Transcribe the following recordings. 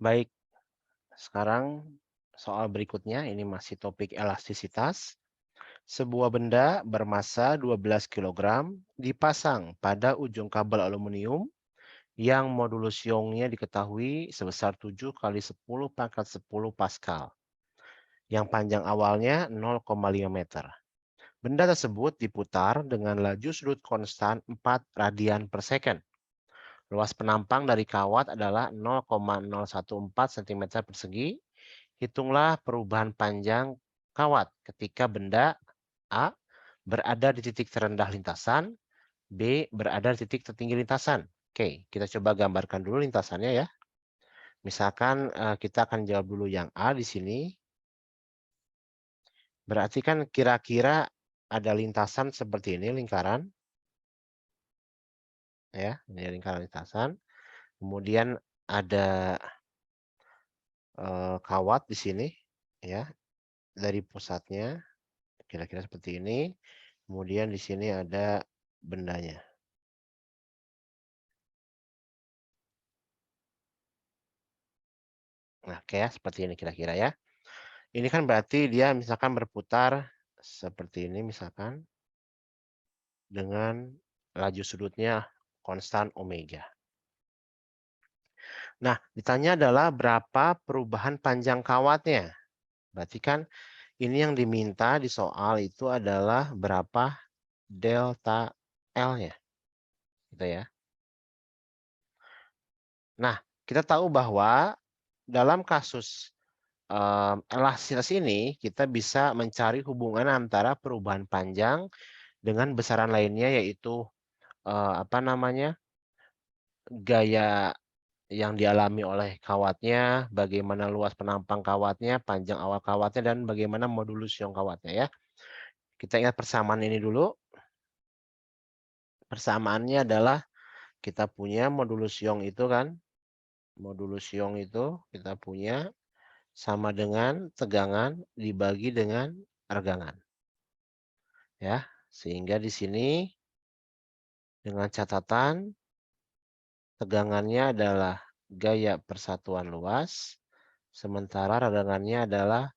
Baik, sekarang soal berikutnya ini masih topik elastisitas. Sebuah benda bermassa 12 kg dipasang pada ujung kabel aluminium yang modulus Youngnya diketahui sebesar 7 kali 10 pangkat 10 Pascal, yang panjang awalnya 0,5 meter. Benda tersebut diputar dengan laju sudut konstan 4 radian per second. Luas penampang dari kawat adalah 0,014 cm persegi. Hitunglah perubahan panjang kawat ketika benda A berada di titik terendah lintasan, B berada di titik tertinggi lintasan. Oke, kita coba gambarkan dulu lintasannya ya. Misalkan kita akan jawab dulu yang A di sini. Berarti kan kira-kira ada lintasan seperti ini, lingkaran. Ya, ini lingkaran lintasan. Kemudian ada kawat di sini, ya, dari pusatnya. Kira-kira seperti ini. Kemudian di sini ada bendanya. Nah, kayak seperti ini kira-kira ya. Ini kan berarti dia misalkan berputar seperti ini misalkan dengan laju sudutnya konstan omega. Nah, ditanya adalah berapa perubahan panjang kawatnya. Berarti kan ini yang diminta di soal itu adalah berapa delta L-nya. Gitu ya. Nah, kita tahu bahwa dalam kasus elastisitas ini kita bisa mencari hubungan antara perubahan panjang dengan besaran lainnya yaitu apa namanya, gaya yang dialami oleh kawatnya, bagaimana luas penampang kawatnya, panjang awal kawatnya, dan bagaimana modulus Young kawatnya ya. Kita ingat persamaan ini dulu. Persamaannya adalah kita punya modulus Young itu kan, modulus Young itu kita punya sama dengan tegangan dibagi dengan regangan. Ya, sehingga di sini dengan catatan tegangannya adalah gaya persatuan luas, sementara regangannya adalah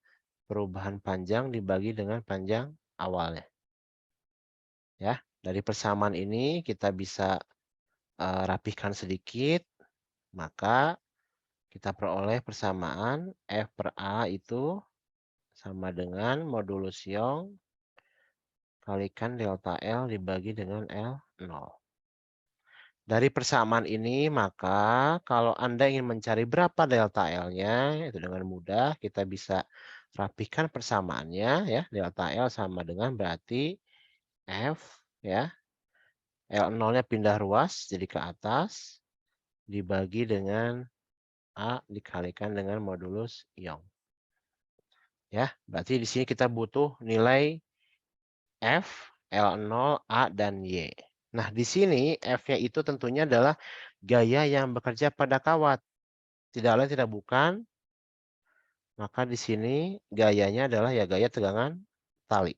perubahan panjang dibagi dengan panjang awalnya. Ya, dari persamaan ini kita bisa rapihkan sedikit, maka kita peroleh persamaan F per A itu sama dengan modulus Young kalikan delta L dibagi dengan L0. Dari persamaan ini, maka kalau Anda ingin mencari berapa delta L-nya, itu dengan mudah kita bisa rapihkan persamaannya ya. Delta L sama dengan berarti F ya. L0-nya pindah ruas jadi ke atas dibagi dengan A dikalikan dengan modulus Young. Ya, berarti di sini kita butuh nilai F, L0, A, dan Y. Nah, di sini F-nya itu tentunya adalah gaya yang bekerja pada kawat. Tidak lain tidak bukan, maka di sini gayanya adalah ya gaya tegangan tali.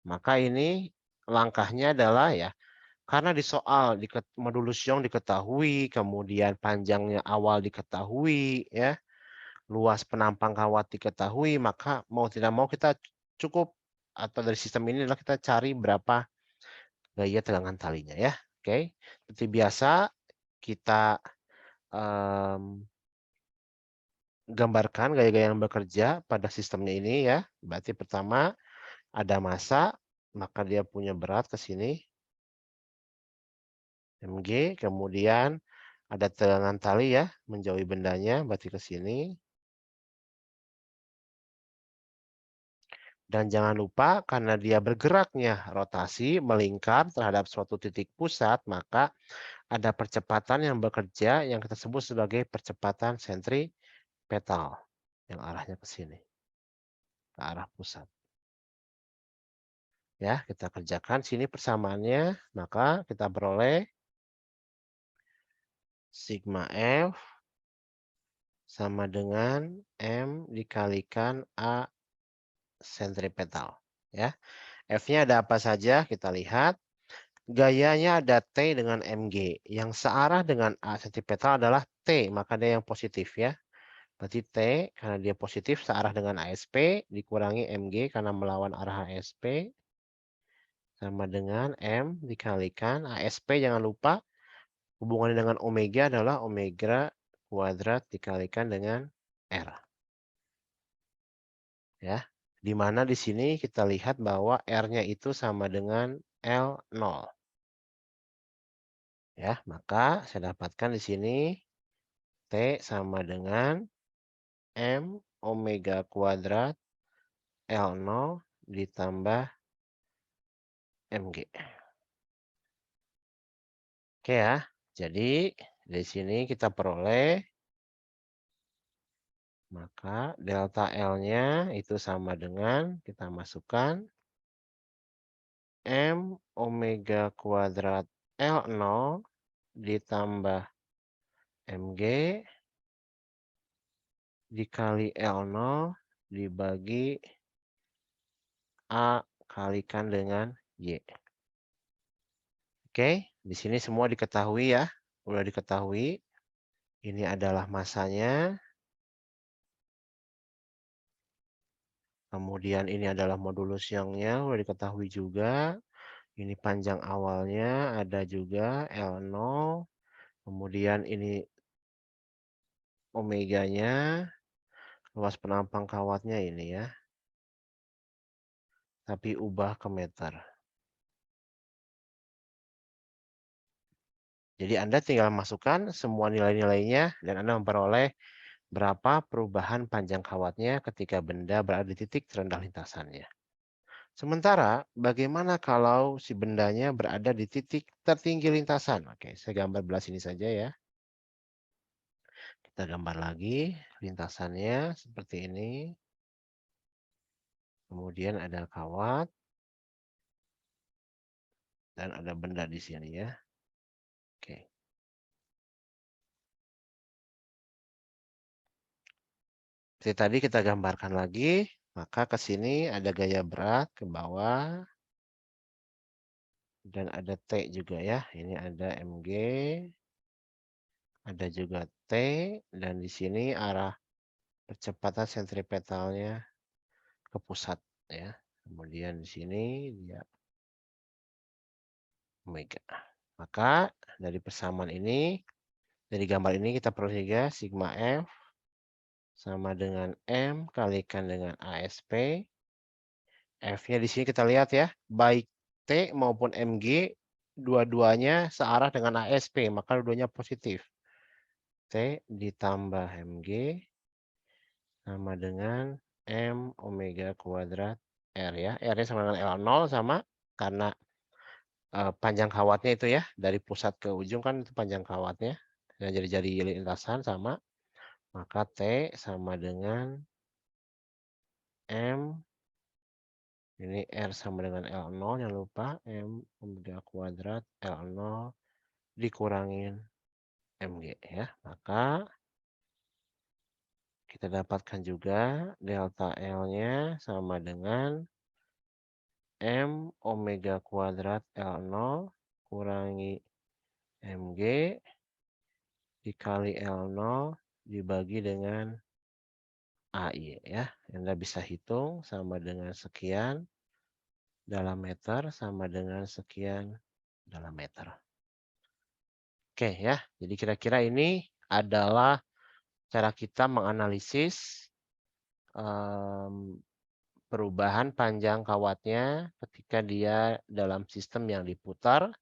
Maka ini langkahnya adalah ya, karena di soal modulus Young diketahui, kemudian panjangnya awal diketahui, ya, luas penampang kawat diketahui, maka mau tidak mau kita cukup atau dari sistem ini adalah kita cari berapa gaya tegangan talinya ya. Oke, seperti biasa kita gambarkan gaya-gaya yang bekerja pada sistemnya ini ya. Berarti pertama ada massa, maka dia punya berat ke sini mg, kemudian ada tegangan tali ya, menjauhi bendanya berarti ke sini. Dan jangan lupa karena dia bergeraknya rotasi melingkar terhadap suatu titik pusat, maka ada percepatan yang bekerja yang kita sebut sebagai percepatan sentripetal yang arahnya ke sini, ke arah pusat. Ya, kita kerjakan sini persamaannya, maka kita peroleh sigma F sama dengan M dikalikan A sentripetal. Ya, F-nya ada apa saja? Kita lihat. Gayanya ada T dengan MG. Yang searah dengan A sentripetal adalah T, maka dia yang positif ya. Berarti T karena dia positif searah dengan ASP dikurangi MG karena melawan arah ASP sama dengan M dikalikan ASP, jangan lupa hubungannya dengan omega adalah omega kuadrat dikalikan dengan R. Ya. Di mana di sini kita lihat bahwa R-nya itu sama dengan L0. Ya, maka saya dapatkan di sini T sama dengan M omega kuadrat L0 ditambah MG. Oke ya. Jadi di sini kita peroleh maka delta L-nya itu sama dengan kita masukkan M omega kuadrat L0 ditambah MG dikali L0 dibagi A kalikan dengan Y. Oke, di sini semua diketahui ya. Udah diketahui. Ini adalah masanya. Kemudian ini adalah modulus Youngnya, udah diketahui juga. Ini panjang awalnya ada juga L0. Kemudian ini omeganya, luas penampang kawatnya ini ya. Tapi ubah ke meter. Jadi Anda tinggal masukkan semua nilai-nilainya dan Anda memperoleh berapa perubahan panjang kawatnya ketika benda berada di titik terendah lintasannya. Sementara, bagaimana kalau si bendanya berada di titik tertinggi lintasan? Oke, saya gambar belah sini saja ya. Kita gambar lagi lintasannya seperti ini. Kemudian ada kawat. Dan ada benda di sini ya. Oke. Seperti tadi kita gambarkan lagi. Maka ke sini ada gaya berat ke bawah. Dan ada T juga ya. Ini ada MG. Ada juga T. Dan di sini arah percepatan sentripetalnya ke pusat ya. Kemudian di sini dia omega. Maka dari persamaan ini, dari gambar ini kita peroleh juga sigma F sama dengan M kalikan dengan ASP. F-nya di sini kita lihat ya, baik T maupun MG dua-duanya searah dengan ASP, maka dua-duanya positif. T ditambah MG sama dengan M omega kuadrat R ya. R-nya sama dengan L0 sama karena panjang kawatnya itu ya, dari pusat ke ujung kan itu panjang kawatnya. Dan jadi lintasan sama, maka T sama dengan M, ini R sama dengan L0, jangan lupa M omega kuadrat L0 dikurangin MG ya. Maka kita dapatkan juga delta L-nya sama dengan M omega kuadrat L0 kurangi MG dikali L0 dibagi dengan AI ya. Anda bisa hitung sama dengan sekian dalam meter sama dengan sekian dalam meter. Oke ya, jadi kira-kira ini adalah cara kita menganalisis perubahan panjang kawatnya ketika dia dalam sistem yang diputar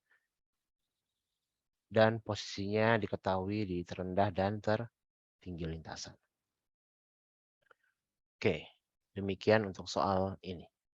dan posisinya diketahui di terendah dan tertinggi lintasan. Oke, demikian untuk soal ini.